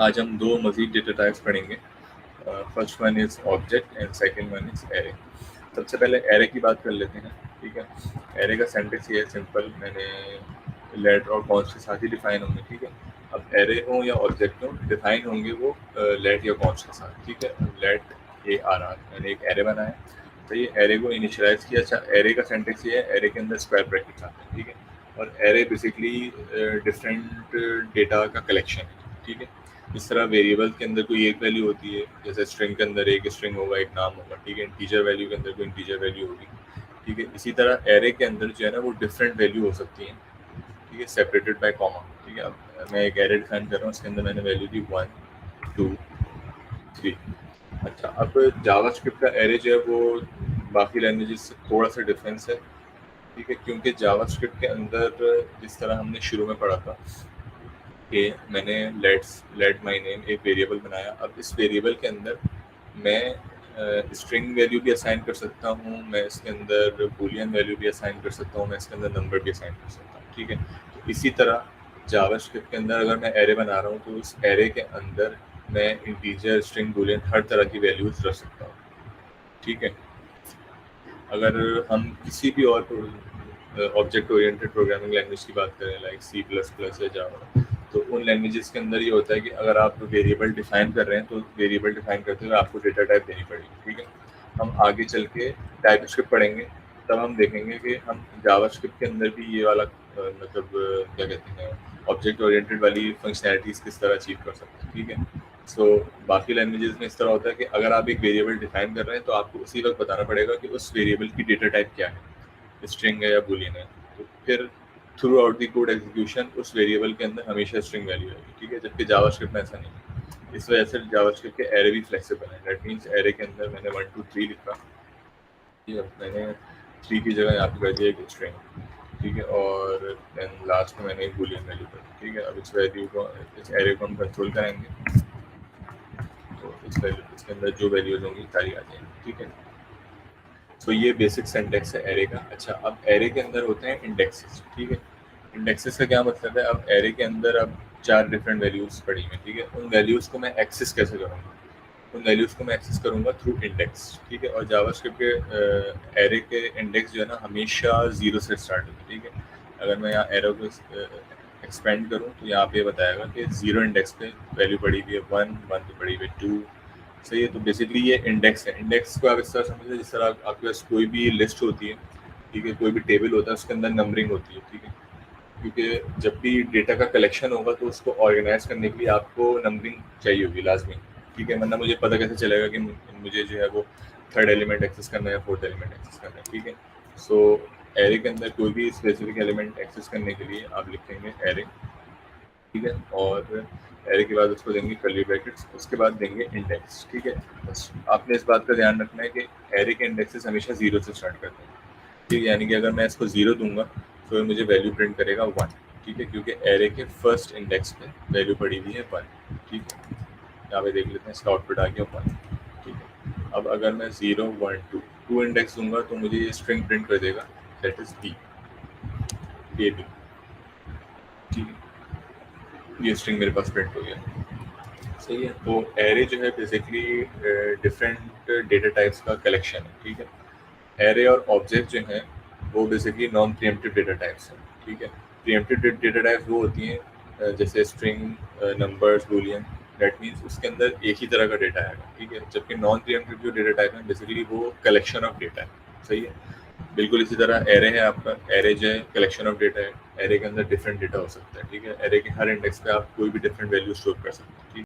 आज हम दो मज़ीद डेटा टाइप्स पढ़ेंगे। First one is object and second one is array. सबसे पहले एरे की बात कर लेते हैं, ठीक है। एरे का सिंटैक्स ये है सिंपल, मैंने लेट और कॉन्स के साथ ही डिफाइन होंगे, ठीक है। अब एरे हो या ऑब्जेक्ट हो, डिफाइन होंगे वो लेट या कॉन्स के साथ, ठीक है। लेट ARR, मैंने एक एरे बनाया, तो ये एरे को इनिशियलाइज किया। अच्छा, एरे का सिंटैक्स ये है, एरे के अंदर स्क्वायर ब्रैकेट्स आते हैं, ठीक है। और एरे बेसिकली डिफरेंट डेटा का कलेक्शन है, ठीक है। इस तरह वेरिएबल के अंदर कोई एक वैल्यू होती है, जैसे स्ट्रिंग के अंदर एक स्ट्रिंग होगा, एक नाम होगा, ठीक है। इंटीजर वैल्यू के अंदर कोई इंटीजर वैल्यू होगी, ठीक है। इसी तरह एरे के अंदर जो है ना वो डिफरेंट वैल्यू हो सकती है, ठीक है, सेपरेटेड बाय कॉमा, ठीक है। अब मैं एक एरे डिफाइन कर रहा हूँ, उसके अंदर मैंने वैल्यू दी 1 2 3। अच्छा, अब जावास्क्रिप्ट का एरे जो है वो बाकी लैंग्वेजेस से थोड़ा सा डिफरेंस है, ठीक है, क्योंकि जावास्क्रिप्ट के अंदर जिस तरह हमने शुरू में पढ़ा था कि मैंने लेट माय नेम एक वेरिएबल बनाया। अब इस वेरिएबल के अंदर मैं स्ट्रिंग वैल्यू भी असाइन कर सकता हूँ, मैं इसके अंदर बूलियन वैल्यू भी असाइन कर सकता हूँ, मैं इसके अंदर नंबर भी असाइन कर सकता हूँ, ठीक है। तो इसी तरह जावास्क्रिप्ट के अंदर अगर मैं एरे बना रहा हूँ तो उस एरे के अंदर मैं इंटीजर, स्ट्रिंग, बूलियन हर तरह की वैल्यूज रख सकता हूँ, ठीक है। अगर हम किसी भी और ऑब्जेक्ट ओरिएंटेड प्रोग्रामिंग लैंग्वेज की बात करें, लाइक C++ या जावा, तो उन लैंग्वेजेस के अंदर ये होता है कि अगर आप वेरिएबल डिफाइन कर रहे हैं तो वेरिएबल डिफाइन करते हुए आपको डेटा टाइप देनी पड़ेगी, ठीक है। हम आगे चल के टाइप स्क्रिप्ट पढ़ेंगे, तब हम देखेंगे कि हम जावास्क्रिप्ट के अंदर भी ये वाला मतलब क्या कहते हैं, ऑब्जेक्ट ओरिएंटेड वाली फंक्शनैलिटीज़ किस तरह अचीव कर सकते हैं, ठीक है। सो बाकी लैंग्वेजेस में इस तरह होता है कि अगर आप एक वेरिएबल डिफाइन कर रहे हैं तो आपको उसी वक्त बताना पड़ेगा कि उस वेरिएबल की डेटा टाइप क्या है, स्ट्रिंग है या बूलियन है। तो फिर through out the code execution उस वेरिएबल के अंदर हमेशा स्ट्रिंग वैल्यू आएगी, ठीक है। जबकि जावास्क्रिप्ट में ऐसा नहीं है। इस वजह से जावास्क्रिप्ट के एरे भी फ्लेक्सिबल है। दैट मीन्स एरे के अंदर मैंने 1 2 3 लिखा, मैंने 3 की जगह यहाँ पे कर दिया एक स्ट्रिंग, ठीक है। और देन लास्ट में मैंने एक बूलियन वैल्यू कर दी, ठीक है। अब इस वैल्यू को, इस एरे को हम कंट्रोल करेंगे तो इस वैल्यू, इसके अंदर जो वैल्यूज होंगी सारी आ जाएंगी, ठीक है। तो ये बेसिक सिंटैक्स है एरे का। अच्छा, अब एरे के अंदर होते हैं इंडेक्सेस, ठीक है। इंडेक्सेस का क्या मतलब है, अब एरे के अंदर अब 4 डिफरेंट वैल्यूज पड़ी हैं, ठीक है। उन वैल्यूज को मैं एक्सेस कैसे करूँगा, उन वैल्यूज को मैं एक्सेस करूँगा थ्रू इंडेक्स, ठीक है। और जावास्क्रिप्ट के एरे के इंडेक्स जो है ना हमेशा 0 से स्टार्ट होते हैं, ठीक है। अगर मैं यहाँ एरो को एक्सपेंड करूँ तो यहाँ पे बताएगा कि 0 इंडेक्स पे वैल्यू पड़ी हुई है 1 1 पे पड़ी हुई है 2, सही है। तो बेसिकली ये इंडेक्स है। इंडेक्स को आप इस तरह समझिए जिस तरह आपके पास कोई भी लिस्ट होती है, ठीक है, कोई भी टेबल होता है, उसके अंदर नंबरिंग होती है, ठीक है। क्योंकि जब भी डेटा का कलेक्शन होगा तो उसको ऑर्गेनाइज करने के लिए आपको नंबरिंग चाहिए होगी लाजमी, ठीक है। वरना मुझे पता कैसे चलेगा कि मुझे जो है वो थर्ड एलिमेंट एक्सेस करना है या फोर्थ एलिमेंट एक्सेस करना है, ठीक है। सो एरे के अंदर कोई भी स्पेसिफिक एलिमेंट एक्सेस करने के लिए आप लिखेंगे एरे, ठीक है। और एरे के बाद उसको देंगे कर्ली ब्रैकेट्स, उसके बाद देंगे इंडेक्स, ठीक है। बस आपने इस बात का ध्यान रखना है कि एरे के इंडेक्सेस हमेशा 0 से स्टार्ट करते हैं, ठीक है। यानी कि अगर मैं इसको 0 दूंगा तो ये मुझे वैल्यू प्रिंट करेगा 1, ठीक है, क्योंकि एरे के फर्स्ट इंडेक्स पे वैल्यू पड़ी हुई है 1, ठीक है। यहाँ पे देख लेते हैं, इसका आउटपुट आ गया 1, ठीक है। अब अगर मैं 0 1 2 इंडेक्स दूंगा तो मुझे ये स्ट्रिंग प्रिंट कर देगा, दैट इज बी, ठीक है। ये स्ट्रिंग मेरे पास प्रिंट हो गया, सही है। तो एरे जो है बेसिकली डिफरेंट डेटा टाइप्स का कलेक्शन है, ठीक है। एरे और ऑब्जेक्ट जो हैं वो basically non pre-emptive data types हैं, ठीक है। प्रीएम्प्टिव डेटा टाइप्स वो होती हैं जैसे string, numbers, Boolean, that means उसके अंदर एक ही तरह का डेटा आएगा, ठीक है। जबकि नॉन प्रीएम्प्टिव जो डेटा टाइप है बेसिकली वो कलेक्शन ऑफ डेटा है, सही है। बिल्कुल इसी तरह एरे है, आपका एरे जो है कलेक्शन ऑफ डेटा है। एरे के अंदर डिफरेंट डेटा हो सकता है, ठीक है। एरे के हर इंडेक्स पे आप कोई भी डिफरेंट वैल्यू स्टोर कर सकते हैं।